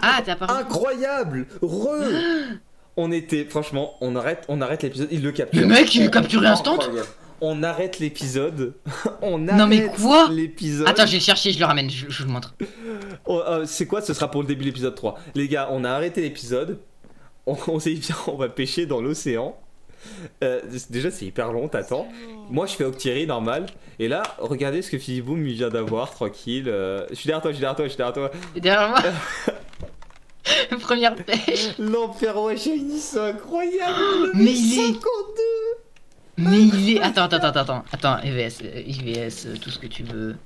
Ah, t'es apparu. Incroyable. On était, franchement, on arrête l'épisode. Il le capture. Le mec, il le capturé instant. Incroyable. On arrête l'épisode. On Non mais arrête quoi? l'épisode. Attends, je vais le chercher, je le ramène, je vous montre. C'est quoi? Ce sera pour le début de l'épisode 3. Les gars, on a arrêté l'épisode. On s'est dit, viens, on va pêcher dans l'océan. Déjà, c'est hyper long, t'attends. Moi, je fais Octiri, normal. Et là, regardez ce que Fiziboom il vient d'avoir, tranquille. Je suis derrière toi, je suis derrière toi, je suis derrière toi. Et derrière moi. Première pêche. L'Empero Shiny, c'est incroyable. Mais il est... 52. Mais il est... Attends, IVS, tout ce que tu veux.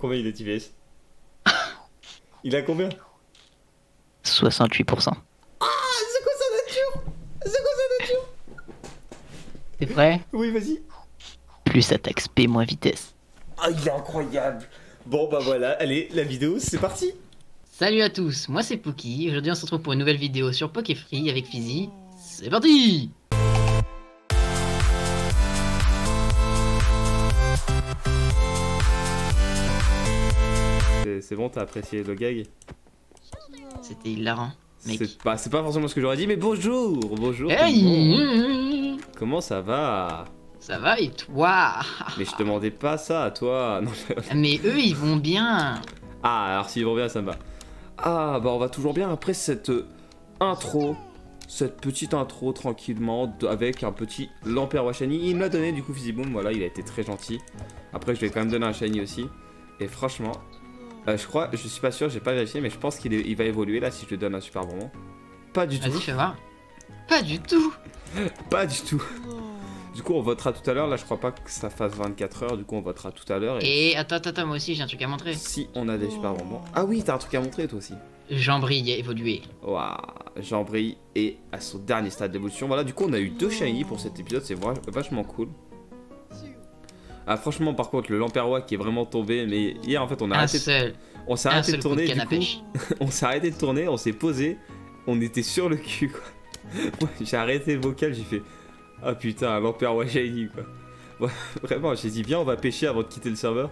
Combien il est IVS? Il a combien? 68%. Ah, c'est quoi sa nature? C'est quoi sa nature? T'es prêt? Oui, vas-y. Plus attaque SP, moins vitesse. Ah, il est incroyable. Bon, bah voilà, allez, la vidéo, c'est parti. Salut à tous, moi c'est Poki. Aujourd'hui on se retrouve pour une nouvelle vidéo sur Pokéfree avec Fizzy. C'est parti! C'est bon, t'as apprécié le gag? C'était hilarant, mec. C'est pas forcément ce que j'aurais dit, mais bonjour. Bonjour. Hey! Comment ça va? Ça va et toi? Mais je demandais pas ça à toi. Non, Mais eux ils vont bien. Ah, alors s'ils vont bien, ça me va. Ah, bah on va toujours bien après cette intro. Cette petite intro tranquillement avec un petit Lampère Shiny. Il me l'a donné du coup Fiziboom, voilà, il a été très gentil. Après je lui ai quand même donné un Shiny aussi. Et franchement, je crois, je suis pas sûr, j'ai pas vérifié, mais je pense qu'il va évoluer là si je lui donne un super bonbon. Pas du tout. Vas-y fais voir. Pas du tout. Pas du tout. Du coup on votera tout à l'heure, là je crois pas que ça fasse 24 heures, du coup on votera tout à l'heure. Et attends, moi aussi j'ai un truc à montrer. Si on a des super bonbons. Ah oui, t'as un truc à montrer toi aussi. Jean-Brille a évolué. Waouh, Jean-Brie est à son dernier stade d'évolution. Voilà, du coup on a eu 2 shiny pour cet épisode, c'est vachement cool. Ah franchement par contre le Lamperrois qui est vraiment tombé, mais hier en fait on a arrêté de tourner, du coup, on s'est arrêté de tourner, on s'est posé, on était sur le cul quoi. J'ai arrêté le vocal, j'ai fait ah putain un Lamperrois shiny quoi. Ouais, vraiment j'ai dit viens on va pêcher avant de quitter le serveur.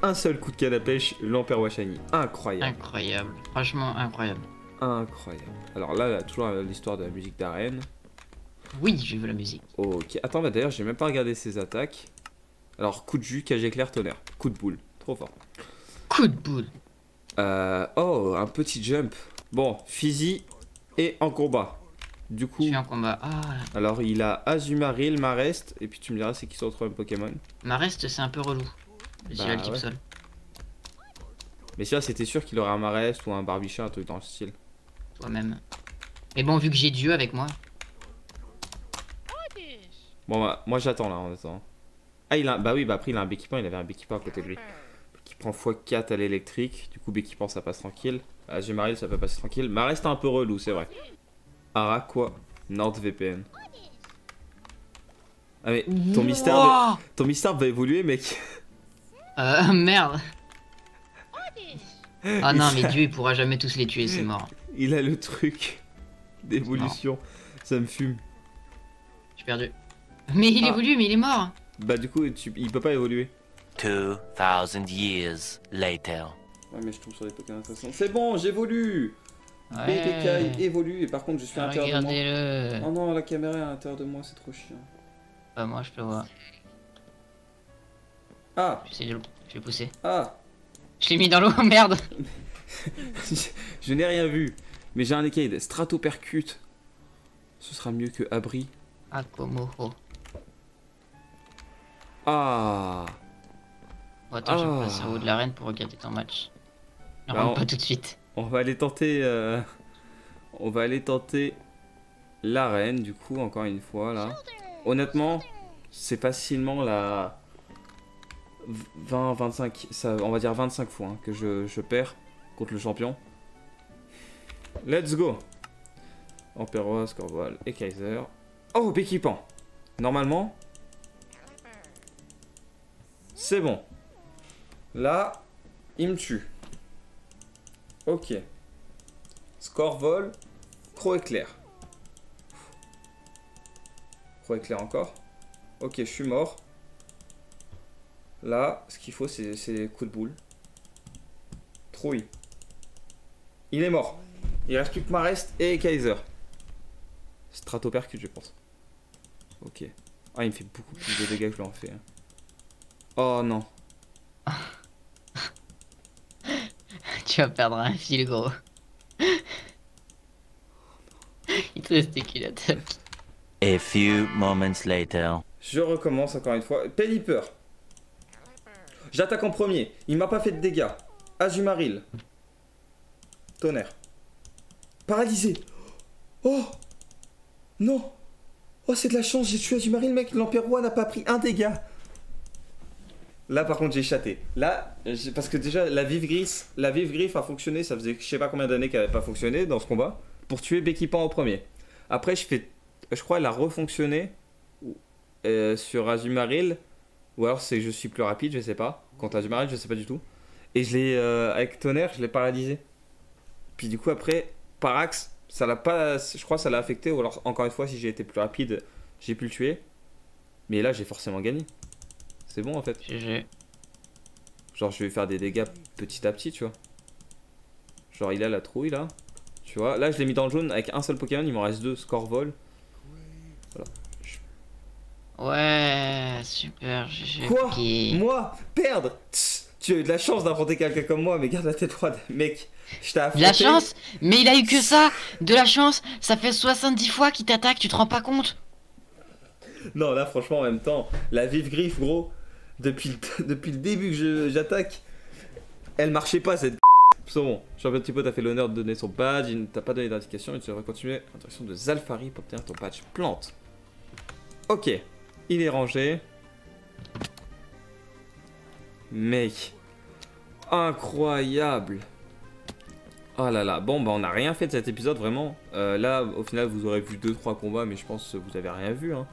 Un seul coup de canne à pêche, Lamperrois shiny, incroyable. Incroyable, franchement incroyable. Incroyable. Alors là toujours l'histoire de la musique d'arène. Oui, je veux la musique. Ok, attends, bah d'ailleurs, j'ai même pas regardé ses attaques. Alors, coup de jus, cage éclair, tonnerre. Coup de boule, trop fort. Coup de boule. Oh, un petit jump. Bon, Fizzy est en combat. Du coup, Je suis en combat. Ah, alors il a Azumarill, Marest, et puis tu me diras c'est qui sont le troisième Pokémon. Marest, c'est un peu relou. Je dirais le type ouais. sol. Mais si là, c'était sûr qu'il aurait un Marest ou un Barbichat, un truc dans le style. Toi-même. Mais bon, vu que j'ai Dieu avec moi. Bon, bah, moi j'attends là en attendant. Ah, il a. Bah oui, bah après il a un Béquipant, il avait un Béquipant à côté de lui. Qui prend x4 à l'électrique. Du coup, Béquipant ça passe tranquille. Azumarill ça peut passer tranquille. Marest un peu relou, c'est vrai. Araquois, NordVPN. Ah mais ton mystère va évoluer mec. Merde. Ah non, mais Dieu il pourra jamais tous les tuer, c'est mort. Il a le truc d'évolution. Ça me fume. J'ai perdu. Mais il évolue, mais il est mort. Bah du coup il peut pas évoluer. 2000 years later. Ouais mais je tombe sur les Pokémon de toute façon. C'est bon, j'évolue. Ouais. BPK évolue et par contre je suis à l'intérieur de moi. Regardez-le. Oh non, la caméra est à l'intérieur de moi, c'est trop chiant. Bah moi je le vois. Ah, Je vais pousser. ah. Je l'ai mis dans l'eau, merde. Je n'ai rien vu. Mais j'ai un Decade. Stratopercute. Ce sera mieux que Abri. Akomoho. Ah. Bon, attends, je vais passer au haut de l'arène pour regarder ton match. Ne Bah, rentre pas tout de suite. On va aller tenter. On va aller tenter l'arène, du coup, encore une fois, là. Honnêtement, c'est facilement la 20, 25, ça, on va dire 25 fois hein, que je perds contre le champion. Let's go. Emperor, Scorval et Kaiser. Oh, Béquipant. Normalement, c'est bon. Là, il me tue. Ok. Scorvol, Croc-Éclair. Croc-Éclair encore. Ok, je suis mort. Là, ce qu'il faut, c'est des coups de boule. Trouille. Il est mort. Il reste plus que Marest et Kaiser. Stratopercute, je pense. Ok. Ah, il me fait beaucoup plus de dégâts que je lui en fais. Hein. Oh non. Tu vas perdre un fil, gros. Il te testicule la tête. A few moments later. Je recommence encore une fois. Pelipper. J'attaque en premier. Il m'a pas fait de dégâts. Azumaril. Tonnerre. Paralysé. Oh non. Oh, c'est de la chance. J'ai tué Azumaril, mec. L'Empire Roi n'a pas pris un dégât. Là, par contre, j'ai chaté. Là, parce que déjà, la vive griffe a fonctionné. Ça faisait je sais pas combien d'années qu'elle avait pas fonctionné dans ce combat. Pour tuer Becky Pan en premier. Après, je crois elle a refonctionné sur Azumaril. Ou alors c'est que je suis plus rapide, je sais pas. Contre Azumaril, je sais pas du tout. Et je l'ai, avec Tonnerre, je l'ai paralysé. Puis du coup, après, Parax, ça l'a pas. Je crois que ça l'a affecté. Ou alors, encore une fois, si j'ai été plus rapide, j'ai pu le tuer. Mais là, j'ai forcément gagné. C'est bon en fait. GG. Genre, je vais faire des dégâts petit à petit, tu vois. Genre, il a la trouille là. Tu vois, là, je l'ai mis dans le jaune avec un seul Pokémon. Il m'en reste 2. Score vol. Ouais, super, GG. Quoi Puki. Moi perdre. Tss, tu as eu de la chance d'affronter quelqu'un comme moi, mais garde la tête froide. Mec, je t'ai De affronté. la chance? Mais il a eu que ça! De la chance! Ça fait 70 fois qu'il t'attaque, tu te rends pas compte? Non, là, franchement, en même temps, la vive griffe, gros, depuis le début que j'attaque, elle marchait pas cette. C'est bon, Champion Tipo t'a fait l'honneur de donner son badge, il ne t'a pas donné d'indication, et tu devrais continuer en direction de Zalfari pour obtenir ton badge plante. Ok, il est rangé. Mec, incroyable. Oh là là, bon bah on n'a rien fait de cet épisode vraiment. Là au final vous aurez vu 2-3 combats mais je pense que vous avez rien vu hein.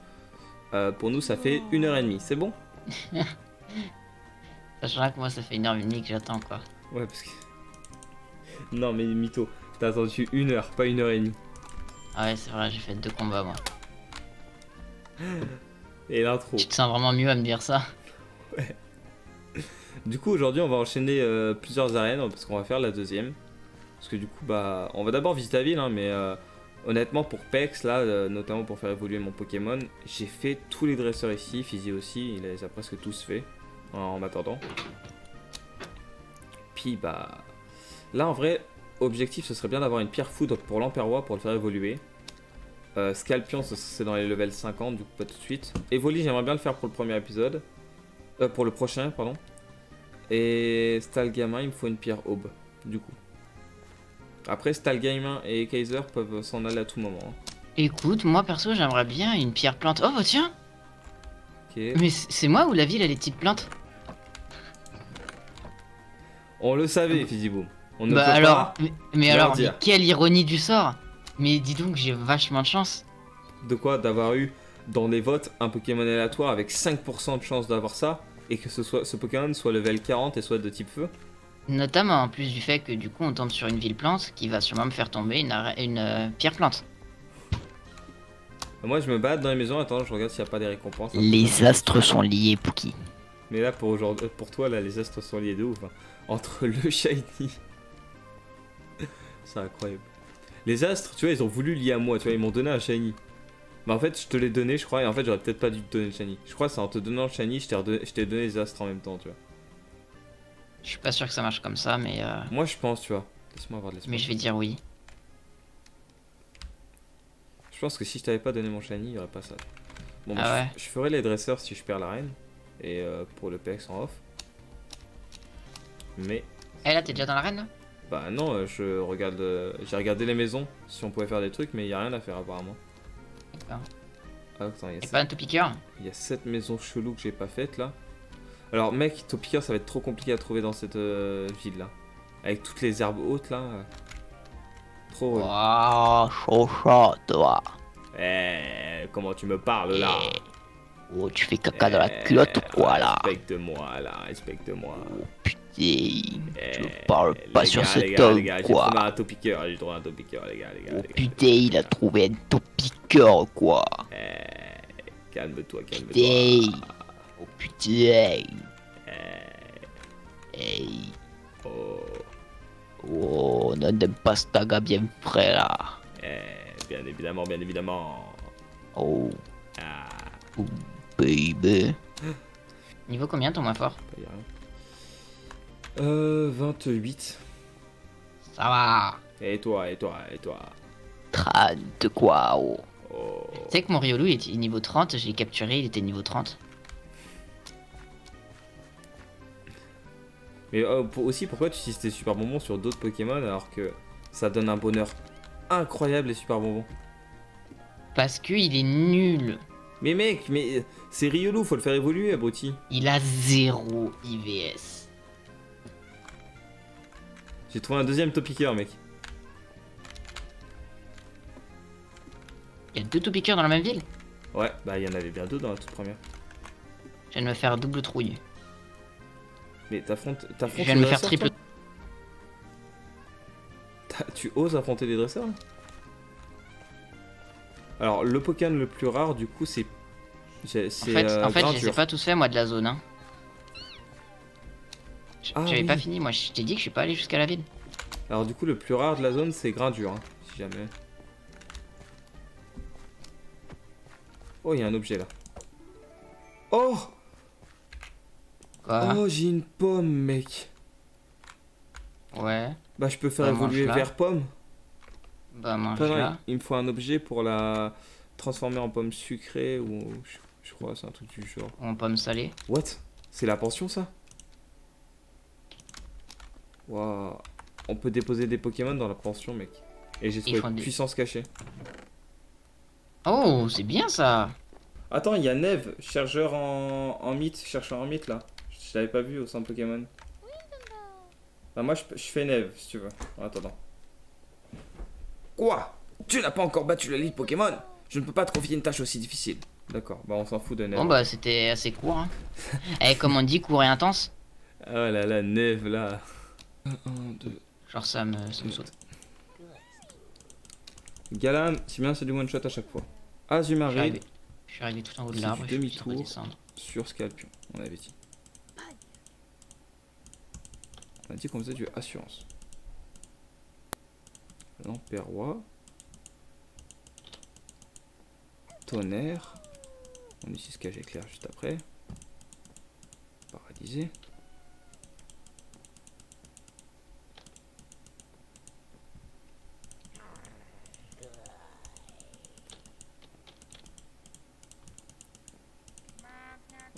Pour nous ça fait 1h30, c'est bon? Sachant que moi ça fait 1h30 que j'attends quoi. Ouais parce que... Non mais mytho, t'as attendu 1h, pas 1h30. Ah ouais c'est vrai, j'ai fait 2 combats moi. Et l'intro. Tu te sens vraiment mieux à me dire ça? Ouais. Du coup aujourd'hui on va enchaîner plusieurs arènes parce qu'on va faire la deuxième. Parce que du coup bah on va d'abord visiter la ville hein, mais honnêtement pour Pex là notamment pour faire évoluer mon Pokémon, j'ai fait tous les dresseurs ici, Fizzy aussi, il les a presque tous fait en m'attendant. Puis bah là en vrai objectif ce serait bien d'avoir une pierre foudre pour l'Emperoi pour le faire évoluer. Scalpion c'est dans les levels 50 du coup pas tout de suite. Evoli j'aimerais bien le faire pour le premier épisode. Pour le prochain pardon. Et Stalgamin il me faut une pierre aube du coup. Après Stalgamin et Kaiser peuvent s'en aller à tout moment. Hein. Écoute, moi perso j'aimerais bien une pierre plante. Oh bah tiens! Ok. Mais c'est moi ou la ville elle est petites plantes? On le savait Fizzyboom. On ne Bah peut alors, pas mais leur alors, dire. mais quelle ironie du sort! Mais dis donc j'ai vachement de chance. de quoi d'avoir eu dans les votes un Pokémon aléatoire avec 5% de chance d'avoir ça et que ce Pokémon soit level 40 et soit de type feu. Notamment en plus du fait que du coup on tombe sur une ville plante qui va sûrement me faire tomber une pierre plante. Moi je me bats dans les maisons, attends je regarde s'il n'y a pas des récompenses. Les astres sont liés, Pookie. Mais là pour toi là les astres sont liés de ouf. Hein. Entre le shiny. C'est incroyable. Les astres tu vois ils ont voulu lier à moi, tu vois ils m'ont donné un shiny. Bah en fait je te l'ai donné je crois et en fait j'aurais peut-être pas dû te donner le shiny. Je crois que c'est en te donnant le shiny je t'ai donné les astres en même temps tu vois. Je suis pas sûr que ça marche comme ça mais Moi je pense tu vois. Laisse-moi avoir de l'espoir. mais je vais dire oui. Je pense que si je t'avais pas donné mon shiny il y aurait pas ça. Bon Ah bah, ouais. je ferai les dresseurs si je perds l'arène. Et pour le PX en off. Mais Eh là t'es déjà dans l'arène là? bah non je regarde j'ai regardé les maisons si on pouvait faire des trucs mais il y a rien à faire apparemment. D'accord. Ah, attends, il Et pas un tout piqueur? y a 7 maisons cheloues que j'ai pas faites là. Alors mec, Topiqueur ça va être trop compliqué à trouver dans cette ville là. Avec toutes les herbes hautes là. Trop. Waouh, chaud chaud toi. Comment tu me parles là? Oh tu fais caca dans la culotte ou quoi là? Respecte-moi là, respecte-moi. Oh putain, je parle pas Les sur gars, ce les gars, ton les gars, quoi. J'ai trouvé un Topiqueur, j'ai trouvé un Topiqueur les gars, les gars. Oh putain, il a trouvé un top piqueur quoi. Calme-toi, calme-toi. Putain. Oh putain. Hey. Oh. Oh On a des pastaga bien frais là. Bien évidemment, bien évidemment. Oh, Ah, oh baby. Niveau combien ton moins fort? pas y rien. 28. Ça va. Et toi, et toi, et toi? 30 quoi. Oh. Oh. Tu sais que mon Riolu est niveau 30, je l'ai capturé, il était niveau 30. Mais aussi, pourquoi tu utilises tes super bonbons sur d'autres Pokémon alors que ça donne un bonheur incroyable les super bonbons? Parce que il est nul. Mais mec, mais c'est Riolu, faut le faire évoluer, abruti. Il a 0 IVS. J'ai trouvé un deuxième Topiqueur, mec. Il y a 2 Topiqueurs dans la même ville? Ouais, bah il y en avait bien deux dans la toute première. Je viens de me faire double trouille. Mais t'affrontes Je viens de me faire dresseurs, triple. toi Tu oses affronter les dresseurs là? Alors, le Pokémon le plus rare, du coup, c'est. En fait, je les ai pas tous fait moi de la zone. Hein. Ah, J'avais oui. pas fini, moi je t'ai dit que je suis pas allé jusqu'à la ville. Alors, du coup, le plus rare de la zone, c'est Grindure, hein, si jamais. Oh, il y a un objet là. Oh! Quoi? Oh, j'ai une pomme, mec. Ouais. Bah, je peux faire Bah, évoluer mange-la. vers pomme. Bah mange Enfin, non, là. il me faut un objet pour la transformer en pomme sucrée ou. Je crois, c'est un truc du genre. En pomme salée. What? C'est la pension ça? Waouh. On peut déposer des Pokémon dans la pension, mec. Et j'ai trouvé font des- puissance cachée. Oh, c'est bien ça. Attends, il y a Neve, chercheur en mythe, chercheur en mythe là. Je l'avais pas vu au centre Pokémon. Bah, moi je fais Neve si tu veux. En attendant. Quoi? Tu n'as pas encore battu la ligue Pokémon? Je ne peux pas te confier une tâche aussi difficile. D'accord, bah on s'en fout de Neve. Bon bah c'était assez court. Hein. Eh, comme on dit, court et intense. Oh là là, Neve là. 1, 2. Genre ça me saute. Galan, si bien c'est du one shot à chaque fois. Je suis Azumarill arrivé. Je suis arrivé tout en haut de C'est l'arbre. du Je vais demi-tour. redescendre. sur Scalpion, on avait dit. On a dit qu'on faisait du assurance. Lamperrois. Tonnerre. On utilise cage éclair juste après. Paralysé.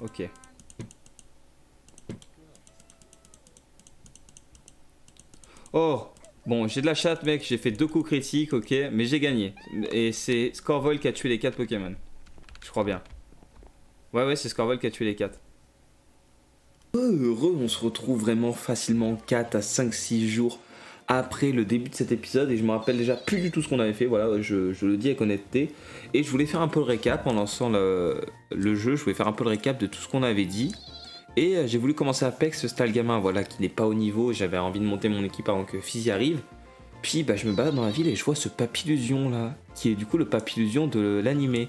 Ok. Oh, bon, j'ai de la chatte, mec. J'ai fait 2 coups critiques, ok, mais j'ai gagné. Et c'est Scorvol qui a tué les 4 Pokémon. Je crois bien. Ouais, c'est Scorvol qui a tué les 4. Heureux, on se retrouve vraiment facilement 4 à 5-6 jours après le début de cet épisode. Et je me rappelle déjà plus du tout ce qu'on avait fait. Voilà, je le dis avec honnêteté. Et je voulais faire un peu le récap en lançant le jeu. Je voulais faire un peu le récap de tout ce qu'on avait dit. Et j'ai voulu commencer Apex style gamin, voilà, qui n'est pas au niveau. J'avais envie de monter mon équipe avant que Fizzy arrive. Puis bah, je me balade dans la ville et je vois ce Papillusion là, qui est du coup le Papillusion de l'animé.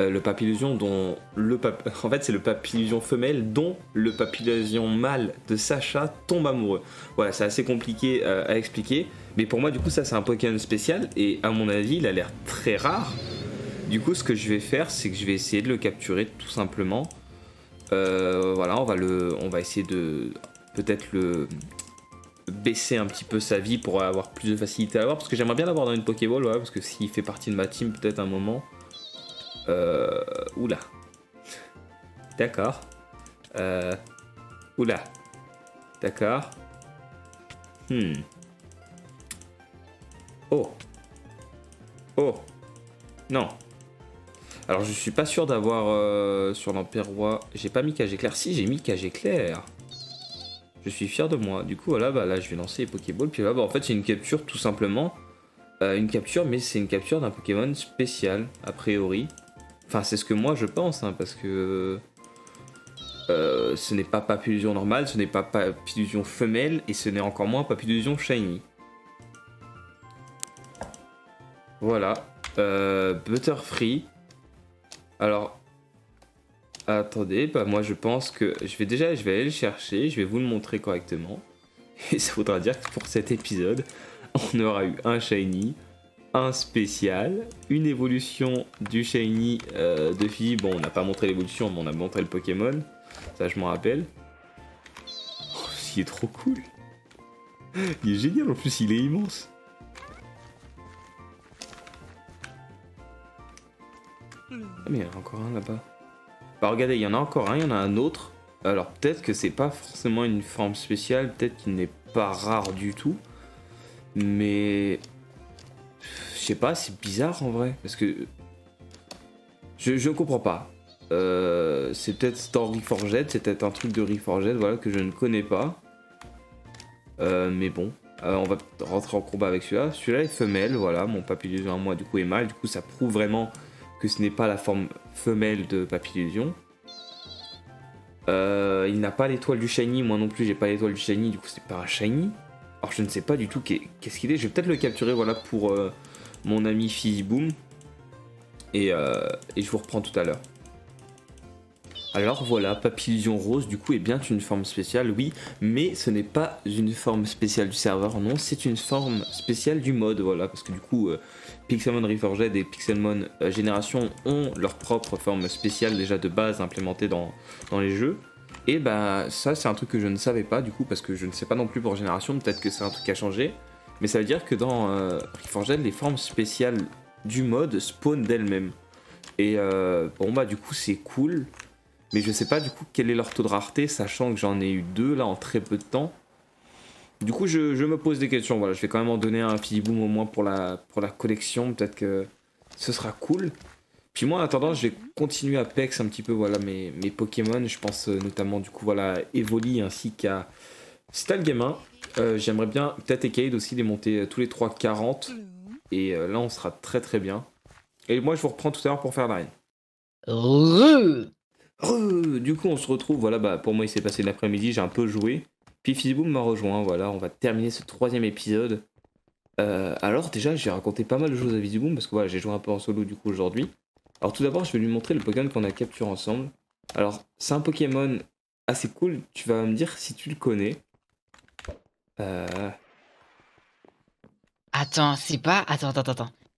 Le Papillusion dont en fait c'est le Papillusion femelle dont le Papillusion mâle de Sacha tombe amoureux. Voilà, c'est assez compliqué à expliquer. Mais pour moi du coup ça c'est un Pokémon spécial et à mon avis il a l'air très rare. Du coup ce que je vais faire c'est que je vais essayer de le capturer tout simplement. Voilà, on va essayer de peut-être le baisser un petit peu sa vie pour avoir plus de facilité à l'avoir, parce que j'aimerais bien l'avoir dans une Pokéball, voilà, parce que s'il fait partie de ma team peut-être un moment. Oula. D'accord. Oula. D'accord. Oh. Oh. Non. Alors je suis pas sûr d'avoir sur l'Emperrois. J'ai pas mis cage éclair. Si, j'ai mis cage éclair. Je suis fier de moi. Du coup voilà, bah là je vais lancer les Pokéballs. Puis là bah en fait c'est une capture tout simplement. Une capture, mais c'est une capture d'un Pokémon spécial, a priori. Enfin c'est ce que moi je pense, hein, parce que ce n'est pas Papillusion normale, ce n'est pas Papillusion femelle, et ce n'est encore moins Papillusion shiny. Voilà. Butterfree. Alors, attendez, bah moi je pense que je vais aller le chercher, je vais vous le montrer correctement. Et ça voudra dire que pour cet épisode, on aura eu un shiny, un spécial, une évolution du shiny de Fiji. Bon, on n'a pas montré l'évolution, mais on a montré le Pokémon. Ça, je m'en rappelle. Oh, il est trop cool. Il est génial, en plus, il est immense. Ah, mais il y en a encore un là-bas. Bah, regardez, il y en a encore un, il y en a un autre. Alors, peut-être que c'est pas forcément une forme spéciale, peut-être qu'il n'est pas rare du tout. Mais je sais pas, c'est bizarre en vrai, parce que je comprends pas. C'est peut-être dans Reforged, c'est peut-être un truc de Reforged, voilà, que je ne connais pas. Mais bon, on va rentrer en combat avec celui-là. Celui-là est femelle, voilà, mon Papillusion à moi du coup est mâle, du coup ça prouve vraiment que ce n'est pas la forme femelle de Papillusion. Il n'a pas l'étoile du shiny, moi non plus j'ai pas l'étoile du shiny, du coup c'est pas un shiny. Alors je ne sais pas du tout qu'est-ce qu'il est, je vais peut-être le capturer voilà pour mon ami Fizzboom. Et je vous reprends tout à l'heure. Alors voilà, Papillusion Rose du coup est bien une forme spéciale, oui, mais ce n'est pas une forme spéciale du serveur, non, c'est une forme spéciale du mode, voilà, parce que du coup Pixelmon Reforged et Pixelmon Génération ont leur propre forme spéciale déjà de base implémentée dans les jeux. Et bah ça c'est un truc que je ne savais pas du coup, parce que je ne sais pas non plus pour Génération, peut-être que c'est un truc à changer, mais ça veut dire que dans Reforged, les formes spéciales du mode spawnent d'elles-mêmes. Et bon bah du coup c'est cool. Mais je sais pas du coup quel est leur taux de rareté, sachant que j'en ai eu 2 là en très peu de temps. Du coup je me pose des questions, voilà, je vais quand même en donner un Fizzboom au moins pour la collection, peut-être que ce sera cool. Puis moi en attendant je vais continuer à pex un petit peu voilà mes Pokémon, je pense notamment du coup voilà Evoli ainsi qu'à Stalgamin. J'aimerais bien peut-être Ekade aussi les monter tous les 3 40 et là on sera très très bien. Et moi je vous reprends tout à l'heure pour faire l'arène. Du coup on se retrouve, voilà, bah pour moi il s'est passé l'après-midi, j'ai un peu joué, puis Fizzboom m'a rejoint, voilà, on va terminer ce 3ème épisode. Alors déjà j'ai raconté pas mal de choses à Fizzboom, parce que voilà, j'ai joué un peu en solo du coup aujourd'hui. Alors tout d'abord je vais lui montrer le Pokémon qu'on a capturé ensemble. Alors c'est un Pokémon assez cool, tu vas me dire si tu le connais. Attends, c'est pas... Attends.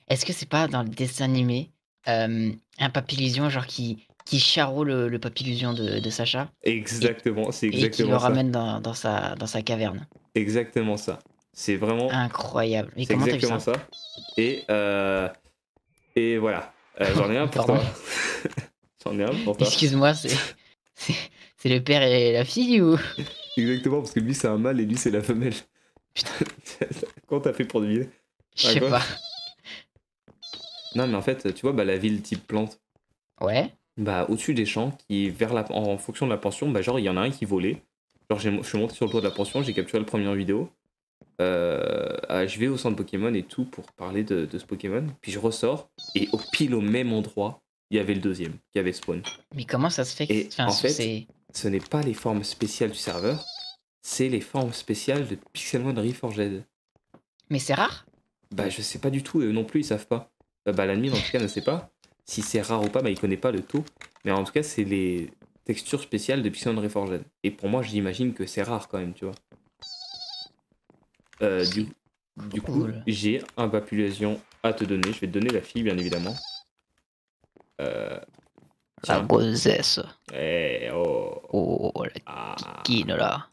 Est-ce que c'est pas dans le dessin animé un Papillusion genre qui charro le Papillusion de Sacha Exactement, c'est et qui exactement le ça. ramène dans sa caverne? Exactement ça. C'est vraiment... Incroyable. Et C'est comment t'as vu exactement ça? ça. Et voilà. J'en ai un pour Pardon. toi. J'en ai un pour toi. Excuse-moi, c'est le père et la fille ou... Exactement, parce que lui c'est un mâle et lui c'est la femelle. Putain, Comment t'as fait pour deviner? je sais quoi pas. Non mais en fait, tu vois, bah, la ville type plante, Ouais. bah au-dessus des champs, qui vers en fonction de la pension, bah genre il y en a un qui volait. Genre je suis monté sur le toit de la pension, j'ai capturé le premier en vidéo. Je vais au centre Pokémon et tout pour parler de ce Pokémon. Puis je ressors et au même endroit, il y avait le deuxième qui avait spawn. Mais comment ça se fait que... Et Enfin, en fait, c'est... ce n'est pas les formes spéciales du serveur, c'est les formes spéciales de Pixelmon Reforged. Mais c'est rare? Bah je sais pas du tout, eux non plus ils savent pas. Bah l'admin en tout cas ne sait pas. Si c'est rare ou pas, bah il connaît pas le taux. Mais en tout cas c'est les textures spéciales de Pixelmon Reforged. Et pour moi j'imagine que c'est rare quand même, tu vois. Du coup, Cool. j'ai un Papillusion à te donner. Je vais te donner la fille bien évidemment. La Tiens. grossesse. Eh, oh. Oh, la Ah. kikine là.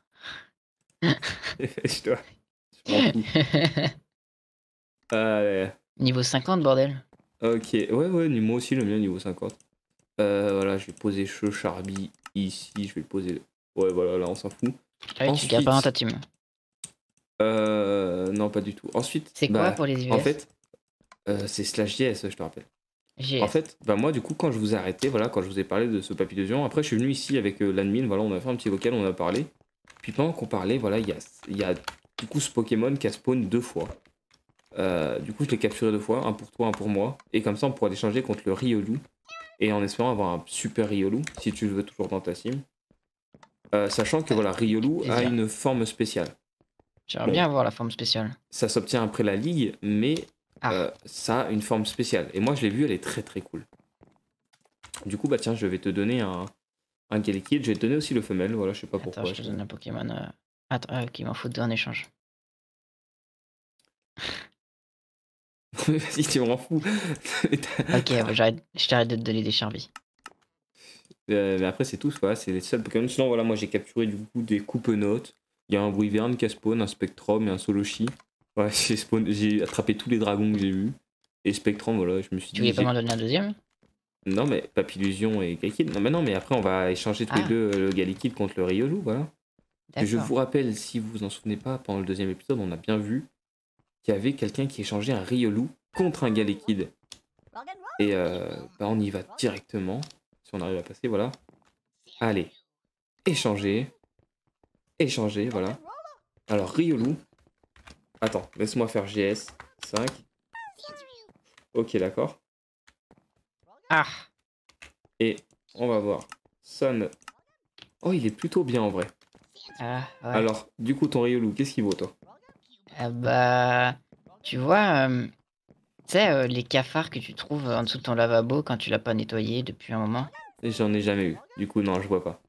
Je m'en fous. Allez. Niveau 50, bordel. Ok, ouais, moi aussi le mien niveau 50. Voilà, je vais poser Charby ici, je vais le poser. Ouais, voilà, là on s'en fout. Ah oui, tu gardes pas dans ta team. Non, pas du tout. Ensuite, C'est quoi pour les US? En fait, c'est /JS, je te rappelle. GS. En fait, bah moi du coup quand je vous ai arrêté, voilà, quand je vous ai parlé de ce Papillusion, après je suis venu ici avec l'admin, voilà, on a fait un petit vocal, on a parlé. Puis pendant qu'on parlait, voilà, il y a du coup ce Pokémon qui a spawn 2 fois. Du coup je l'ai capturé 2 fois, un pour toi, un pour moi. Et comme ça on pourra l'échanger contre le Riolu. Et en espérant avoir un super Riolu, si tu le veux toujours dans ta sim. Sachant que voilà, Riolu a une forme spéciale. J'aimerais bien avoir la forme spéciale. Ça s'obtient après la ligue, mais ça a une forme spéciale. Et moi je l'ai vu, elle est très très cool. Du coup bah tiens, je vais te donner un Galekid, je vais te donner aussi le femelle, voilà, je sais pas pourquoi. Attends, je te donne un Pokémon. Attends, ok, il m'en faut deux en échange. Vas-y, tu me rends fou. Ok, ouais, je t'arrête de te donner des charvies. Mais après, c'est tout, voilà, c'est les seuls Pokémon. Sinon, voilà, moi j'ai capturé du coup des Coupenotes. Il y a un Wyvern qui a spawn, un Spectrum et un Solochi. Ouais, j'ai attrapé tous les dragons que j'ai vus. Et Spectrum, voilà, je me suis Tu dit. voulais pas m'en donner un deuxième? Non, mais Papillusion et Galkid. Non, mais non, mais après, on va échanger tous les Ah, deux le Galkid contre le Riolu, voilà. Que je d'accord. vous rappelle, si vous vous en souvenez pas, pendant le deuxième épisode, on a bien vu qu'il y avait quelqu'un qui échangeait un Riolu contre un Galekid. Et bah, on y va directement. Si on arrive à passer, voilà. Allez, échanger. Échanger, voilà. Alors, Riolu. Attends, laisse-moi faire GS. 5. Ok, d'accord. Ah, Et on va voir. Son. Oh, il est plutôt bien en vrai. ah, ouais. Alors, du coup, ton Riolu, qu'est-ce qu'il vaut, toi? Bah, tu vois, tu sais, les cafards que tu trouves en dessous de ton lavabo quand tu l'as pas nettoyé depuis un moment. J'en ai jamais eu. Du coup, non, je vois pas.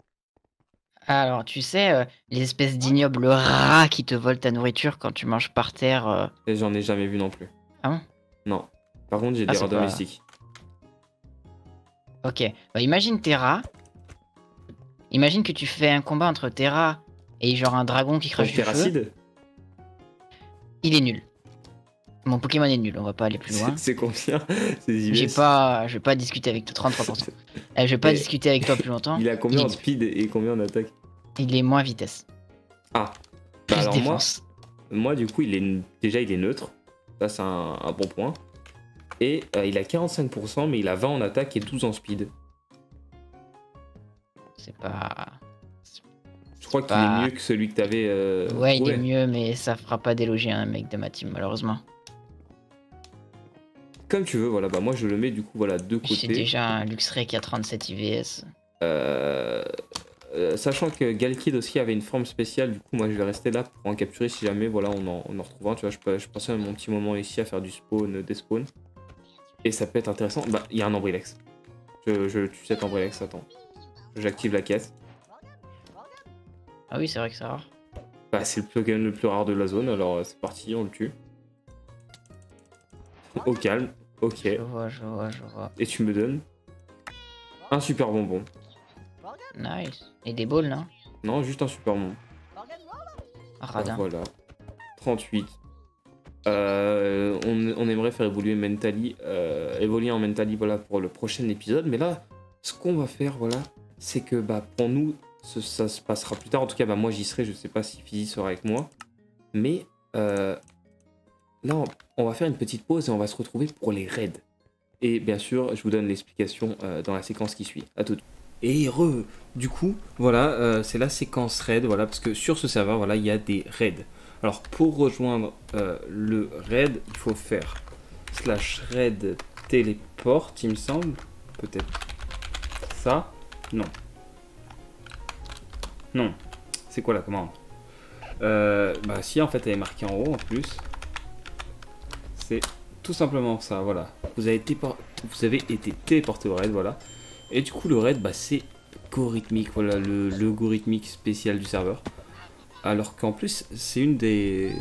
Alors, tu sais, les espèces d'ignobles rats qui te volent ta nourriture quand tu manges par terre. Et j'en ai jamais vu non plus. Ah bon? Non. Par contre, j'ai Ah, des c'est rats pas. domestiques. Ok. Bah, imagine tes rats. Imagine que tu fais un combat entre tes rats et genre un dragon qui crache Donc, du feu. Terracide? Il est nul. Mon Pokémon est nul, on va pas aller plus loin. C'est combien? C'est Je IVS. vais pas discuter avec toi, 33%. Je vais pas Et discuter avec toi plus longtemps. il a combien Il en est- speed et combien en attaque? Il est moins vitesse. Ah. Bah Plus alors défense. moi du coup déjà il est neutre. Ça c'est un bon point. Et il a 45% mais il a 20 en attaque et 12 en speed. C'est pas. Je crois qu'il pas- est mieux que celui que t'avais Ouais, il est trouvé. mieux, mais ça fera pas déloger un mec de ma team, malheureusement. Comme tu veux, voilà, bah moi je le mets du coup voilà de J'ai côté. déjà un Luxray qui a 37 IVS. Sachant que Galkid aussi avait une forme spéciale, du coup moi je vais rester là pour en capturer si jamais voilà on en retrouve un. Tu vois, je passais mon petit moment ici à faire du spawn, des spawns. Et ça peut être intéressant. Bah il y a un Ambrilex. Tu sais Ambrilex, attends. J'active la caisse. Ah oui, c'est vrai que c'est rare. Bah c'est le Pokémon le plus rare de la zone, alors c'est parti, on le tue. Au calme, ok. Je vois. Et tu me donnes un super bonbon. Nice. Et des balls, non? Non, juste un super bonbon. Radin. Voilà. 38. On aimerait faire évoluer Mentally, évoluer en Mentally voilà, pour le prochain épisode. Mais là, ce qu'on va faire, voilà, c'est que bah, pour nous, ça se passera plus tard. En tout cas, bah, moi j'y serai. Je sais pas si Fizzy sera avec moi. Mais là, on va faire une petite pause et on va se retrouver pour les raids. Et bien sûr, je vous donne l'explication dans la séquence qui suit. À tout de suite. Et du coup, voilà, c'est la séquence raid, voilà, parce que sur ce serveur, voilà, il y a des raids. Alors, pour rejoindre le raid, il faut faire /raid téléport, il me semble. Peut-être ça. Non. Non. C'est quoi la commande? Bah si, en fait, elle est marquée en haut, en plus. C'est tout simplement ça, voilà. Vous avez été téléporté au raid, voilà. Et du coup, le raid, bah, c'est algorithmique, voilà, le logarithmique spécial du serveur. Alors qu'en plus, c'est une des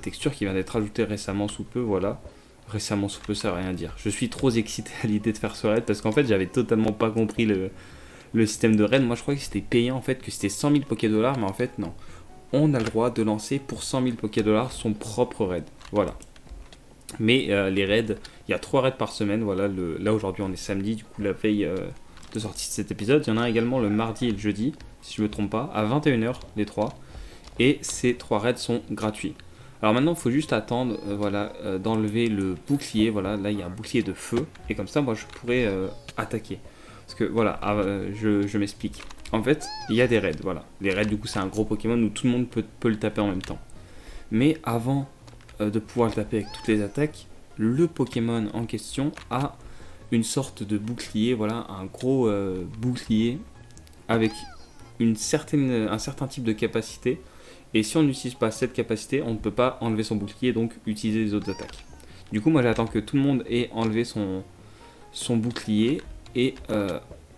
textures qui vient d'être ajoutée récemment sous peu, voilà. Récemment sous peu, ça veut rien dire. Je suis trop excité à l'idée de faire ce raid parce qu'en fait, j'avais totalement pas compris le système de raid. Moi, je croyais que c'était payant, en fait, que c'était 100 000 Pokédollars, mais en fait, non. On a le droit de lancer pour 100 000 Pokédollars son propre raid, voilà. Mais les raids, il y a 3 raids par semaine, voilà. Là, aujourd'hui, on est samedi, du coup, la veille de sortie de cet épisode. Il y en a également le mardi et le jeudi, si je me trompe pas, à 21h, les 3. Et ces 3 raids sont gratuits. Alors maintenant, il faut juste attendre d'enlever le bouclier. Voilà, là, il y a un bouclier de feu. Et comme ça, moi, je pourrais attaquer. Parce que, voilà, je m'explique. En fait, il y a des raids, voilà. Les raids, du coup, c'est un gros Pokémon où tout le monde peut le taper en même temps. Mais avant de pouvoir le taper avec toutes les attaques, le Pokémon en question a une sorte de bouclier, voilà, un gros bouclier avec un certain type de capacité. Et si on n'utilise pas cette capacité, on ne peut pas enlever son bouclier et donc utiliser les autres attaques. Du coup, moi j'attends que tout le monde ait enlevé son bouclier. Et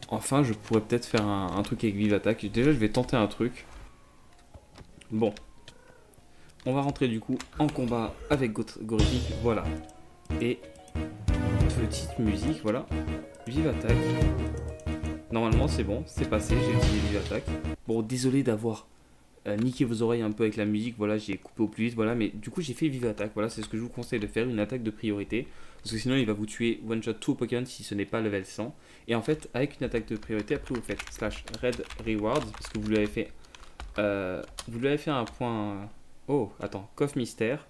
enfin, je pourrais peut-être faire un truc avec Vive Attaque. Déjà, je vais tenter un truc. Bon. On va rentrer du coup en combat avec Gorifik. Voilà. Et petite musique, voilà. Vive attaque. Normalement c'est bon, c'est passé, j'ai utilisé vive attaque. Bon, désolé d'avoir niqué vos oreilles un peu avec la musique, voilà, j'ai coupé au plus vite, voilà, mais du coup j'ai fait vive attaque, voilà, c'est ce que je vous conseille de faire, une attaque de priorité, parce que sinon il va vous tuer one shot tout au Pokémon si ce n'est pas level 100. Et en fait, avec une attaque de priorité, après vous faites slash red rewards, parce que vous lui avez fait un point. Oh, attends, coffre mystère.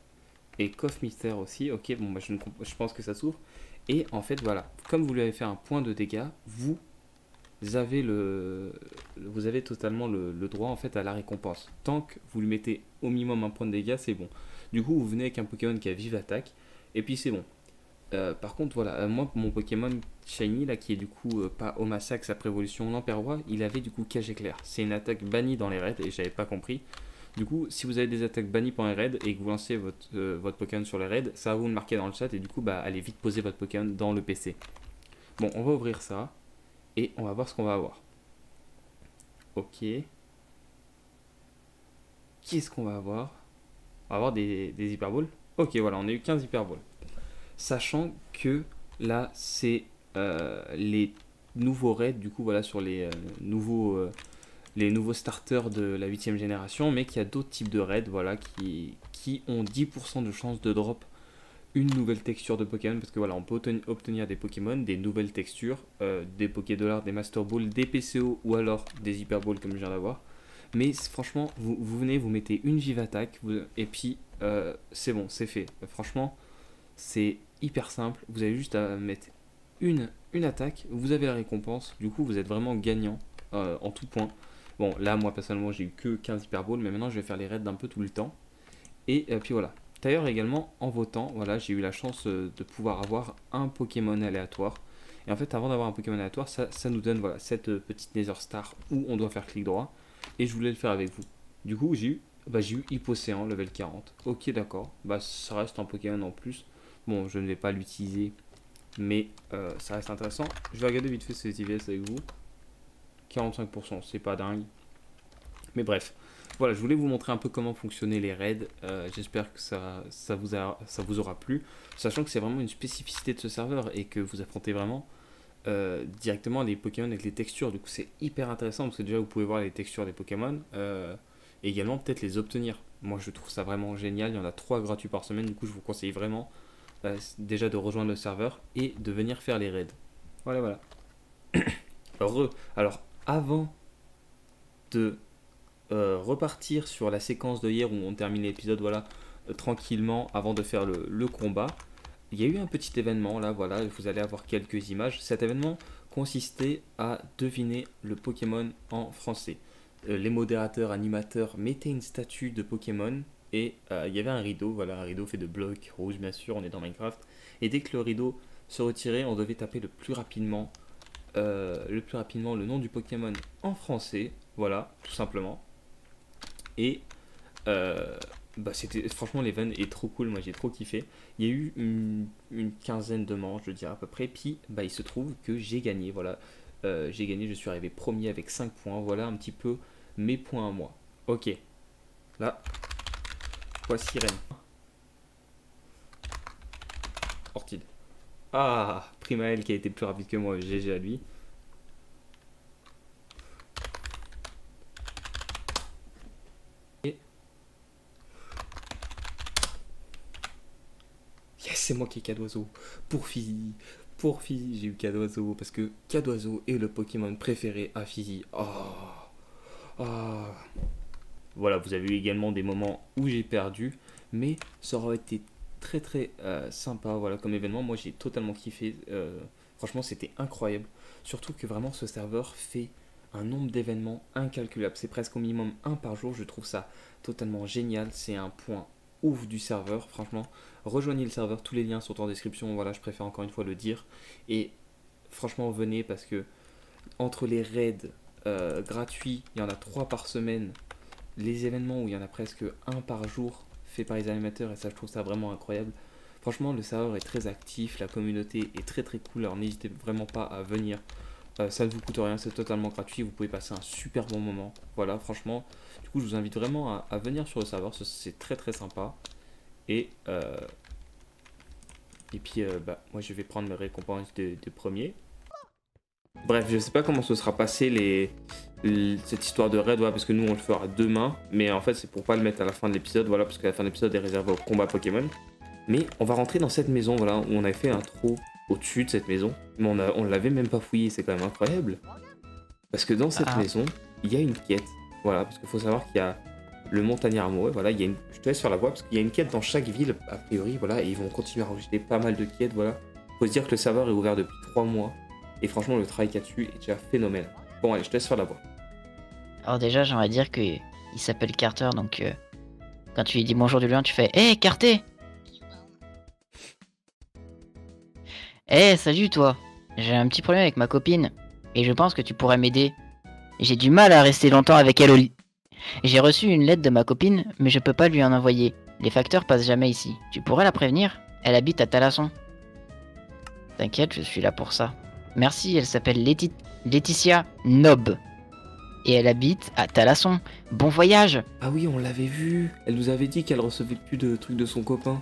Et coffre mystère aussi, ok, bon, bah, je pense que ça s'ouvre. Et en fait, voilà, comme vous lui avez fait un point de dégâts, vous avez totalement le droit en fait à la récompense. Tant que vous lui mettez au minimum un point de dégâts, c'est bon. Du coup, vous venez avec un Pokémon qui a vive attaque, et puis c'est bon. Par contre, voilà, moi, mon Pokémon Shiny, là, qui est du coup pas Omasax après évolution Lamperrois, il avait du coup Cage Éclair. C'est une attaque bannie dans les raids, et j'avais pas compris. Du coup, si vous avez des attaques bannies pendant les raids, et que vous lancez votre Pokémon sur les raids, ça va vous le marquer dans le chat, et du coup, bah, allez vite poser votre Pokémon dans le PC. Bon, on va ouvrir ça, et on va voir ce qu'on va avoir. Ok. Qu'est-ce qu'on va avoir? On va avoir des Hyperballs. Ok, voilà, on a eu 15 Hyperballs. Sachant que là, c'est les nouveaux raids, du coup, voilà, sur les nouveaux starters de la 8ème génération, mais qu'il y a d'autres types de raids, voilà, qui ont 10% de chance de drop une nouvelle texture de Pokémon, parce que voilà, on peut obtenir des Pokémon, des nouvelles textures, des Pokédollars, des Master Balls, des PCO ou alors des Hyper Balls comme je viens d'avoir. Mais franchement, vous venez, vous mettez une vive attaque, et puis c'est bon, c'est fait. Franchement, c'est hyper simple. Vous avez juste à mettre une attaque, vous avez la récompense. Du coup, vous êtes vraiment gagnant en tout point. Bon, là, moi personnellement, j'ai eu que 15 Hyper Balls, mais maintenant, je vais faire les raids d'un peu tout le temps. Et puis voilà. D'ailleurs, également, en votant, voilà, j'ai eu la chance de pouvoir avoir un Pokémon aléatoire. Et en fait, avant d'avoir un Pokémon aléatoire, ça nous donne voilà, cette petite Nether Star où on doit faire clic droit. Et je voulais le faire avec vous. Du coup, j'ai eu Hypocéan, level 40. Ok, d'accord. Bah, ça reste un Pokémon en plus. Bon, je ne vais pas l'utiliser, mais ça reste intéressant. Je vais regarder vite fait ces IVS avec vous. 45%, c'est pas dingue. Mais bref. Voilà, je voulais vous montrer un peu comment fonctionnaient les raids. J'espère que ça vous aura plu. Sachant que c'est vraiment une spécificité de ce serveur et que vous affrontez vraiment directement les Pokémon avec les textures. Du coup, c'est hyper intéressant parce que déjà, vous pouvez voir les textures des Pokémon et également peut-être les obtenir. Moi, je trouve ça vraiment génial. Il y en a 3 gratuits par semaine. Du coup, je vous conseille vraiment déjà de rejoindre le serveur et de venir faire les raids. Voilà, voilà. Alors, avant de repartir sur la séquence de hier où on termine l'épisode, voilà, tranquillement avant de faire le combat. Il y a eu un petit événement là, voilà, vous allez avoir quelques images. Cet événement consistait à deviner le Pokémon en français. Les modérateurs, animateurs mettaient une statue de Pokémon et il y avait un rideau, voilà, un rideau fait de blocs rouges bien sûr, on est dans Minecraft. Et dès que le rideau se retirait, on devait taper le plus rapidement le nom du Pokémon en français, voilà, tout simplement. Et c'était franchement l'event est trop cool, moi j'ai trop kiffé. Il y a eu une quinzaine de manches, je dirais à peu près. Puis il se trouve que j'ai gagné, voilà. J'ai gagné, je suis arrivé premier avec 5 points. Voilà un petit peu mes points à moi. Ok, là, quoi sirène. Orchid. Ah, Primael qui a été plus rapide que moi, GG à lui. C'est moi qui ai Cadoiseau. Pour Fizzy, j'ai eu Cadoiseau. Parce que Cadoiseau est le Pokémon préféré à Fizzy. Voilà, vous avez eu également des moments où j'ai perdu. Mais ça aurait été très très sympa voilà, comme événement. Moi j'ai totalement kiffé. Franchement, c'était incroyable. Surtout que vraiment ce serveur fait un nombre d'événements incalculable. C'est presque au minimum un par jour. Je trouve ça totalement génial. C'est un point ouf du serveur, franchement. Rejoignez le serveur, tous les liens sont en description, voilà, je préfère encore une fois le dire. Et franchement, venez parce que entre les raids gratuits, il y en a 3 par semaine, les événements où il y en a presque un par jour fait par les animateurs, et ça, je trouve ça vraiment incroyable. Franchement, le serveur est très actif, la communauté est très très cool, alors n'hésitez vraiment pas à venir. Ça ne vous coûte rien, c'est totalement gratuit, vous pouvez passer un super bon moment. Voilà, franchement, du coup, je vous invite vraiment à venir sur le serveur, c'est très très sympa. Et Et puis, bah, moi, je vais prendre mes récompenses de premier. Bref, je sais pas comment se sera passé cette histoire de raid, voilà, parce que nous, on le fera demain. Mais en fait, c'est pour pas le mettre à la fin de l'épisode, voilà, parce que la fin de l'épisode est réservée au combat Pokémon. Mais on va rentrer dans cette maison, voilà, où on avait fait un trou au-dessus de cette maison. Mais on l'avait même pas fouillé, c'est quand même incroyable. Parce que dans cette maison, il y a une quête. Voilà, parce qu'il faut savoir qu'il y a le montagnard amoureux, voilà, il y a une... je te laisse sur la voie, parce qu'il y a une quête dans chaque ville, a priori, voilà, et ils vont continuer à rajouter pas mal de quêtes, voilà. Faut se dire que le serveur est ouvert depuis 3 mois, et franchement, le travail qu'il y a dessus est déjà phénoménal. Bon, allez, je te laisse sur la voie. Alors déjà, j'aimerais dire que il s'appelle Carter, donc quand tu lui dis bonjour du loin, tu fais Hé, Carter! Hé, salut toi! J'ai un petit problème avec ma copine, et je pense que tu pourrais m'aider. J'ai du mal à rester longtemps avec elle au lit. J'ai reçu une lettre de ma copine, mais je peux pas lui en envoyer. Les facteurs passent jamais ici. Tu pourrais la prévenir? Elle habite à Talasson. T'inquiète, je suis là pour ça. Merci, elle s'appelle Laetitia Nob. Et elle habite à Talasson. Bon voyage! Ah oui, on l'avait vu. Elle nous avait dit qu'elle recevait plus de trucs de son copain.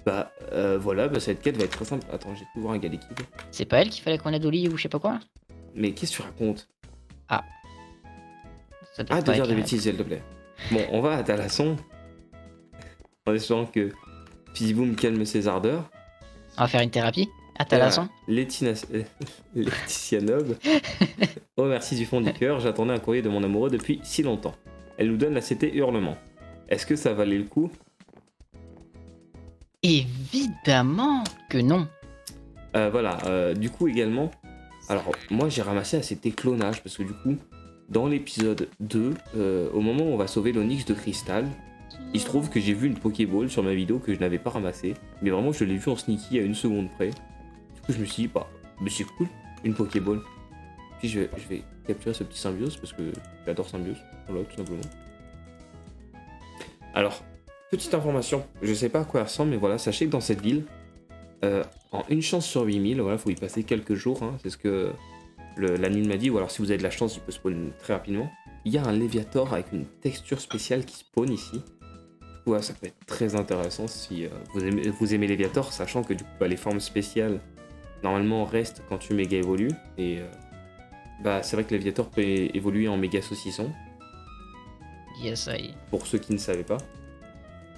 Bah, voilà, bah, cette quête va être très simple. Attends, j'ai pu voir un gars d'équipe. C'est pas elle qu'il fallait qu'on aide au lit ou je sais pas quoi? Mais qu'est-ce que tu racontes? Ça doit Arrête pas de dire être des la- bêtises, s'il te plaît. Bon, on va à Talasson. En espérant que Fizzboom calme ses ardeurs. On va faire une thérapie à Talasson. Laetitia Nob. Oh, merci du fond du cœur. J'attendais un courrier de mon amoureux depuis si longtemps. Elle nous donne la CT hurlement. Est-ce que ça valait le coup? Évidemment que non. Voilà, du coup également. Alors, moi j'ai ramassé la CT clonage parce que du coup, dans l'épisode 2, au moment où on va sauver l'Onyx de cristal, il se trouve que j'ai vu une Pokéball sur ma vidéo que je n'avais pas ramassée. Mais vraiment, je l'ai vu en sneaky à 1 seconde près. Du coup, je me suis dit, bah, mais c'est cool, une Pokéball. Puis je vais capturer ce petit Symbiose parce que j'adore Symbiose. Voilà, tout simplement. Alors, petite information, je sais pas à quoi elle ressemble, mais voilà, sachez que dans cette ville, en 1 chance sur 8000, voilà, faut y passer quelques jours, hein, c'est ce que l'anime m'a dit, ou alors si vous avez de la chance, il peut spawn très rapidement. Il y a un Léviator avec une texture spéciale qui spawn ici. Ouais, ça peut être très intéressant si vous aimez Léviator, sachant que du coup, bah, les formes spéciales, normalement, restent quand tu méga évolues, et bah, c'est vrai que Léviator peut évoluer en méga saucisson, Yes, I. pour ceux qui ne savaient pas.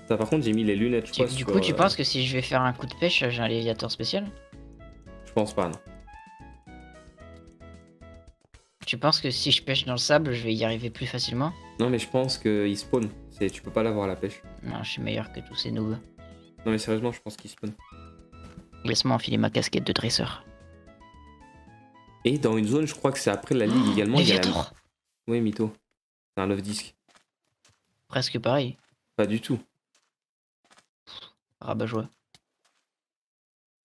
Ça, par contre, j'ai mis les lunettes, je crois, Du sur, coup, tu penses que si je vais faire un coup de pêche, j'ai un léviateur spécial? Je pense pas, non. Tu penses que si je pêche dans le sable, je vais y arriver plus facilement? Non, mais je pense qu'il spawn. Tu peux pas l'avoir à la pêche. Non, je suis meilleur que tous ces noobs. Non, mais sérieusement, je pense qu'il spawn. Laisse-moi enfiler ma casquette de dresseur. Et dans une zone, je crois que c'est après la ligue également. Il y a la... Léviator! Oui, mytho. C'est un love disc. Presque pareil. Pas du tout. Rabat-joie.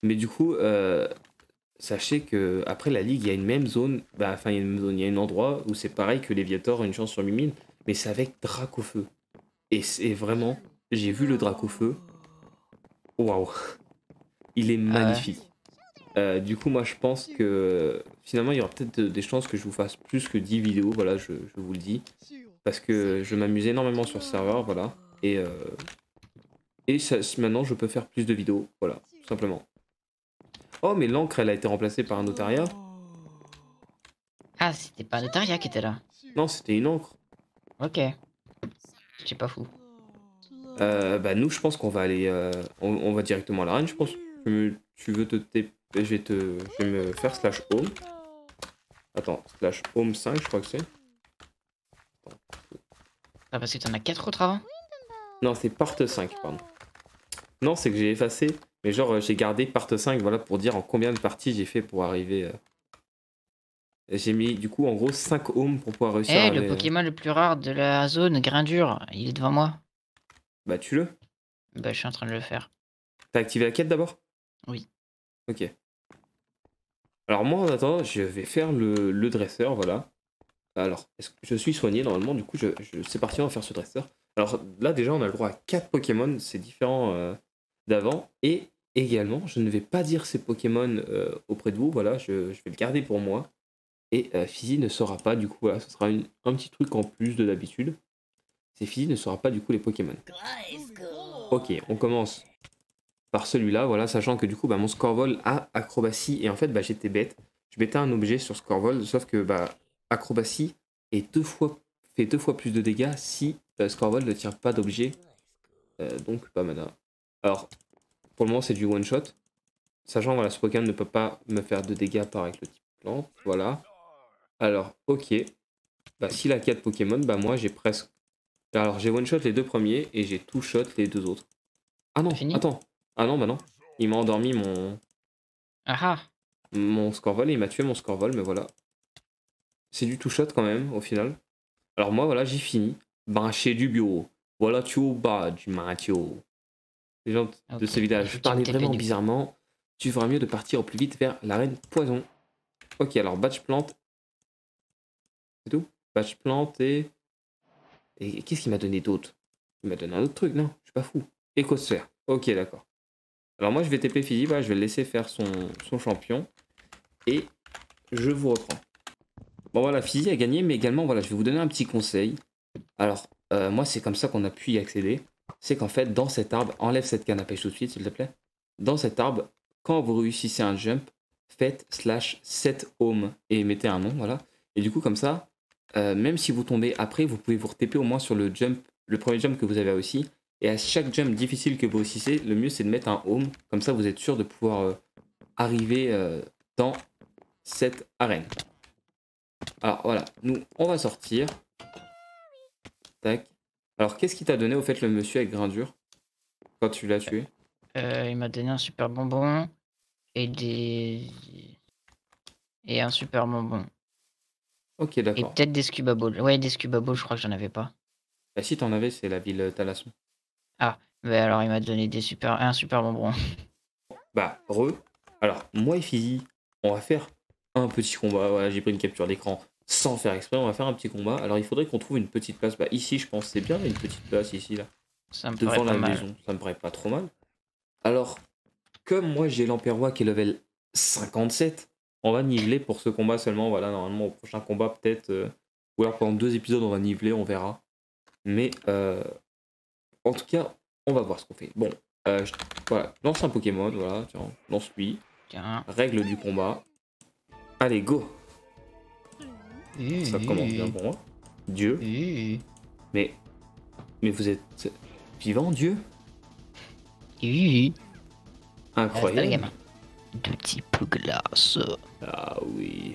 Mais du coup, sachez que après la ligue, il y a une même zone. Bah, enfin, il y a une même zone. Il y a un endroit où c'est pareil que Léviator, une chance sur 8000. Mais c'est avec Dracofeu. Et c'est vraiment. J'ai vu le Dracofeu. Waouh! Il est magnifique. Du coup, moi, je pense que finalement, il y aura peut-être des chances que je vous fasse plus que 10 vidéos. Voilà, je vous le dis. Parce que je m'amuse énormément sur ce serveur. Voilà. Et ça, maintenant, je peux faire plus de vidéos. Voilà, tout simplement. Oh, mais l'encre, elle a été remplacée par un notariat. Ah, c'était pas un notariat qui était là. Non, c'était une encre. Ok. C'est pas fou. Bah, nous, je pense qu'on va aller. On va directement à l'arène, je pense. Tu veux je vais me faire slash home. Attends, slash home 5, je crois que c'est. Ah, parce que t'en as 4 autres avant? Non, c'est part 5, pardon. Non, c'est que j'ai effacé. Mais genre, j'ai gardé part 5, voilà, pour dire en combien de parties j'ai fait pour arriver. J'ai mis, du coup, en gros, 5 homes pour pouvoir réussir à Eh, le aller, Pokémon le plus rare de la zone, Grindure, il est devant moi. Bah, tue-le. Bah, je suis en train de le faire. T'as activé la quête d'abord? Oui. Ok. Alors moi, en attendant, je vais faire le dresseur, voilà. Alors, est-ce que je suis soigné normalement? Du coup, c'est parti, on va faire ce dresseur. Alors là, déjà, on a le droit à 4 Pokémon, c'est différent d'avant. Et également, je ne vais pas dire ces Pokémon auprès de vous, voilà, je vais le garder pour moi. Et Fizzy ne saura pas, du coup, voilà, ce sera un petit truc en plus de d'habitude. C'est Fizzy ne saura pas, du coup, les Pokémon. Ok, on commence par celui-là, voilà, sachant que du coup, bah, mon Scorvol a acrobatie, et en fait, bah, j'étais bête. Je mettais un objet sur Scorvol, sauf que bah, acrobatie est fait deux fois plus de dégâts si Scorvol ne tire pas d'objet, donc pas mana. Alors, pour le moment, c'est du one-shot, sachant voilà, ce Pokémon ne peut pas me faire de dégâts par avec le type plante, voilà. Alors, ok, bah, s'il a 4 Pokémon, bah moi j'ai presque... Alors j'ai one-shot les deux premiers, et j'ai two-shot les deux autres. Ah non, Fini. attends. Ah non, bah non. Il m'a endormi Ah ah. mon Scorvol et il m'a tué mon Scorvol, mais voilà. C'est du two-shot quand même, au final. Alors moi, voilà, j'ai fini. Bâché du bio. Voilà, tu au bas du Mathieu. Les gens de Ok. ce village Je parlaient TP vraiment du- bizarrement. Tu feras mieux de partir au plus vite vers l'arène poison. Ok, alors batch plante. C'est tout? Batch plante et... Et qu'est-ce qu'il m'a donné d'autre? Il m'a donné un autre truc, non? Je suis pas fou. Écosphère. Ok, d'accord. Alors moi, je vais TP Fizzy, voilà, je vais le laisser faire son champion. Et je vous reprends. Bon voilà, Fizzy a gagné, mais également, voilà, je vais vous donner un petit conseil. Alors, moi, c'est comme ça qu'on a pu y accéder. C'est qu'en fait, dans cet arbre, enlève cette canne à pêche tout de suite, s'il te plaît. Dans cet arbre, quand vous réussissez un jump, faites /set home et mettez un nom, voilà. Et du coup, comme ça, même si vous tombez après, vous pouvez vous TP au moins sur le jump, le premier jump que vous avez aussi. Et à chaque jump difficile que vous réussissez, le mieux c'est de mettre un home. Comme ça, vous êtes sûr de pouvoir arriver dans cette arène. Alors voilà, nous, on va sortir. Tac. Alors, qu'est-ce qui t'a donné au fait le monsieur avec Grindure quand tu l'as tué? Il m'a donné un super bonbon et des et un super bonbon Ok, et d'accord. peut-être des scuba balls. Ouais, des scuba balls. Je crois que j'en avais pas. Bah, si t'en avais, c'est la ville Talasson. Ah, mais alors il m'a donné un super bonbon. Bah, re. Alors, moi et Fizzy, on va faire un petit combat. Voilà, j'ai pris une capture d'écran sans faire exprès. On va faire un petit combat. Alors, il faudrait qu'on trouve une petite place. Bah, ici, je pense c'est bien, une petite place ici, là. Ça me paraît Devant pas la mal. maison. Ça me paraît pas trop mal. Alors, comme moi, j'ai l'Emperoi qui est level 57, on va niveler pour ce combat seulement. Voilà, normalement, au prochain combat, peut-être. Ou alors, pendant 2 épisodes, on va niveler, on verra. Mais, en tout cas, on va voir ce qu'on fait. Bon, voilà, lance un Pokémon, voilà, tiens, lance-lui. Tiens. Règle du combat. Allez, go! Ça commence bien pour moi. Dieu. Mais vous êtes vivant, Dieu? Reste le Incroyable. gamin. De type glace. Ah oui.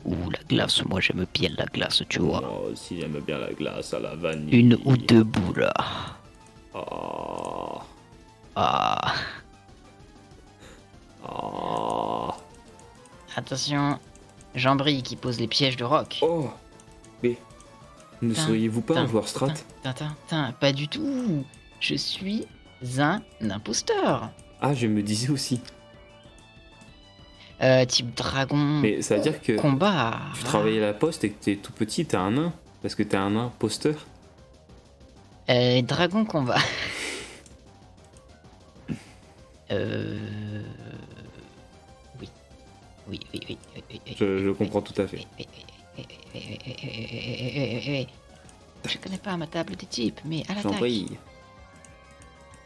Ouh, la glace, moi j'aime bien la glace, tu vois. Moi aussi, j'aime bien la glace à la vanille. Une ou deux boules. Ah. Ah. Ah. Attention, Jean-Brie qui pose les pièges de rock. Oh. Mais ne Tin, seriez-vous pas un tin, joueur strat? Pas du tout. Je suis un imposteur. Ah, je me disais aussi. Type dragon. Mais ça veut dire que Combat. tu travaillais à la poste et que t'es tout petit, t'es un nain. Parce que t'es un imposteur. Dragon combat. Oui. Oui. Je comprends tout à fait. Je connais pas ma table des types, mais à J'en l'attaque. prie.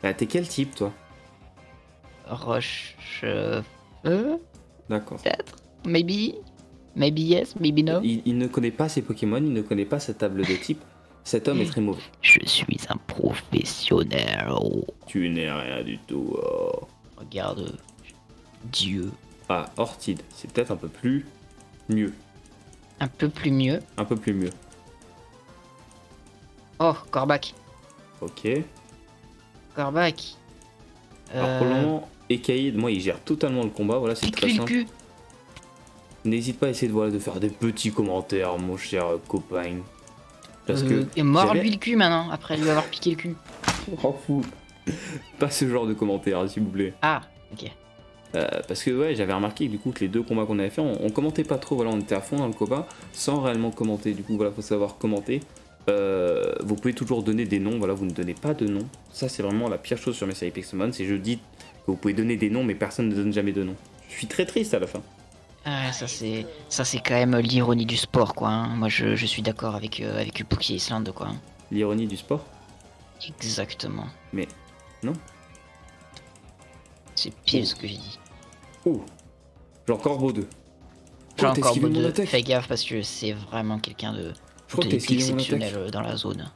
Bah, t'es quel type, toi? Roche. D'accord. Peut-être. Maybe. Maybe yes, maybe no. Il ne connaît pas ses Pokémon, il ne connaît pas sa table de type. Cet homme est très mauvais. Je suis un professionnel. Tu n'es rien du tout. Oh. Regarde. Dieu. Ah, Ortide, c'est peut-être un peu plus mieux. Un peu plus mieux. Un peu plus mieux. Oh, Corbac. Ok. Corbac. Alors pour le moment, Ekaïd, moi, il gère totalement le combat. Voilà, c'est très Pique-lui le simple. cul. N'hésite pas à essayer de, voilà, de faire des petits commentaires, mon cher copain. Parce que. Et mord-lui j'avais- le cul maintenant, après lui avoir piqué le cul. Oh, fou. Pas ce genre de commentaires, s'il vous plaît. Ah, ok. Parce que ouais, j'avais remarqué que du coup que les deux combats qu'on avait fait, on commentait pas trop, voilà, on était à fond dans le combat sans réellement commenter. Du coup voilà, faut savoir commenter. Vous pouvez toujours donner des noms, voilà, vous ne donnez pas de noms. Ça c'est vraiment la pire chose sur mes séries Pixelmon, c'est je dis que vous pouvez donner des noms mais personne ne donne jamais de noms. Je suis très triste à la fin. Ah, ça c'est quand même l'ironie du sport quoi. Hein. Moi je suis d'accord avec Upuki Island quoi. Hein. L'ironie du sport. Exactement. Mais non. C'est pile ce que j'ai dit. Oh, j'ai encore beau 2. J'ai encore beau de... Fais gaffe parce que c'est vraiment quelqu'un de Je crois que t'as esquivé mon attaque. exceptionnel dans la zone.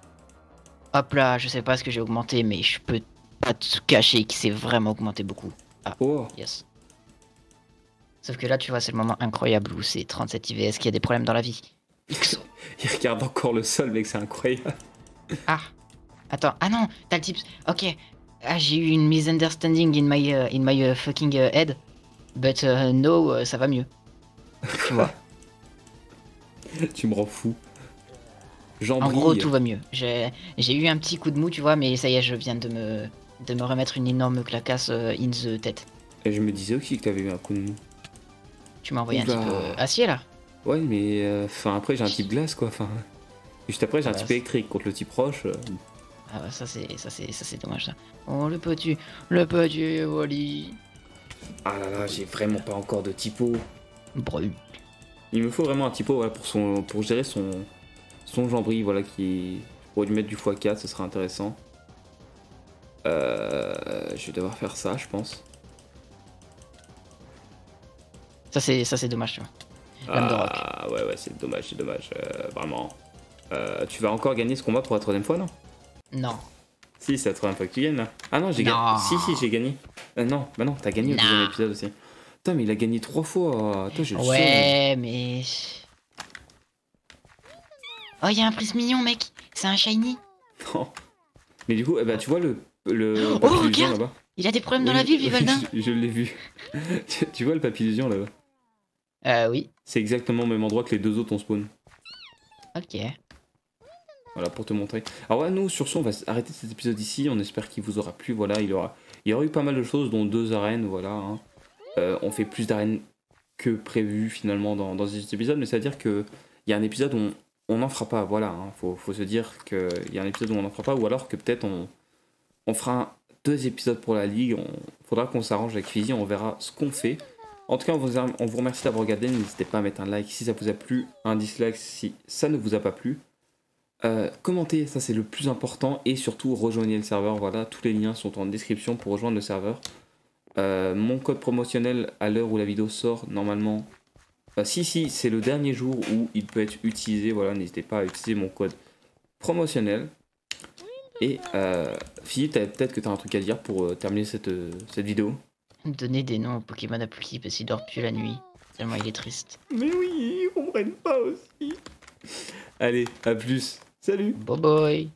Hop là, je sais pas ce que j'ai augmenté, mais je peux pas te cacher que c'est vraiment augmenté beaucoup. Ah, Oh, yes. Sauf que là, tu vois, c'est le moment incroyable où c'est 37 IVS qui a des problèmes dans la vie. XO. il regarde encore le sol, mec, c'est incroyable. Ah, attends, ah non, t'as le tips. Ok, ah, j'ai eu une misunderstanding in my fucking head, but no, ça va mieux. Tu vois. Tu me rends fou. En gros, tout va mieux. J'ai eu un petit coup de mou, tu vois, mais ça y est, je viens de me remettre une énorme clacasse in the tête. Et je me disais aussi que t'avais eu un coup de mou. Tu m'as envoyé un Oula. type acier là. Ouais, mais enfin après j'ai un type glace quoi. Enfin, juste après j'ai un Ouais, type c'est- électrique contre le type roche. Ah ouais, ça c'est dommage ça. Oh le petit Wally. Ah là là, j'ai vraiment pas encore de typo. Brûle. Il me faut vraiment un typo voilà, pour gérer son jambri, voilà, qui pour lui mettre du x4, ce serait intéressant. Je vais devoir faire ça, je pense. Ça c'est dommage, tu vois. Lame de roc. Ah ouais, c'est dommage, vraiment. Tu vas encore gagner ce combat pour la troisième fois, non? Non. Si, c'est la troisième fois que tu gagnes là. Ah non, j'ai Non. gagné. Si, j'ai gagné. Non, bah non, t'as gagné au Non. deuxième épisode aussi. Putain, mais il a gagné 3 fois. Toi, j'ai le seum. Ouais, mais. Oh, y a un prise mignon, mec. C'est un shiny. Non. Mais du coup, eh ben, tu vois le Oh, papillusion regarde. là-bas. Il a des problèmes dans la Oui, ville, Vivaldin. je l'ai vu. Tu vois le papillusion là-bas. Oui. C'est exactement au même endroit que les deux autres on spawn. Ok. Voilà, pour te montrer. Alors ouais, nous, sur ce, on va arrêter cet épisode ici. On espère qu'il vous aura plu. Voilà, il y aura eu pas mal de choses, dont 2 arènes, voilà. Hein. On fait plus d'arènes que prévu, finalement, dans cet épisode. Mais c'est-à-dire qu'il y a un épisode où on n'en fera pas, voilà. Hein. Faut se dire qu'il y a un épisode où on n'en fera pas. Ou alors que peut-être on fera 2 épisodes pour la Ligue. Faudra qu'on s'arrange avec Fizzy, on verra ce qu'on fait. En tout cas, on vous remercie d'avoir regardé. N'hésitez pas à mettre un like si ça vous a plu, un dislike si ça ne vous a pas plu. Commentez, ça c'est le plus important, et surtout rejoignez le serveur. Voilà, tous les liens sont en description pour rejoindre le serveur. Mon code promotionnel à l'heure où la vidéo sort, normalement, si c'est le dernier jour où il peut être utilisé. Voilà, n'hésitez pas à utiliser mon code promotionnel. Et Philippe, peut-être que tu as un truc à dire pour terminer cette vidéo. Donner des noms au Pokémon à Pluki parce qu'il dort plus la nuit. Tellement il est triste. Mais oui, ils comprennent pas aussi. Allez, à plus. Salut. Bye bye.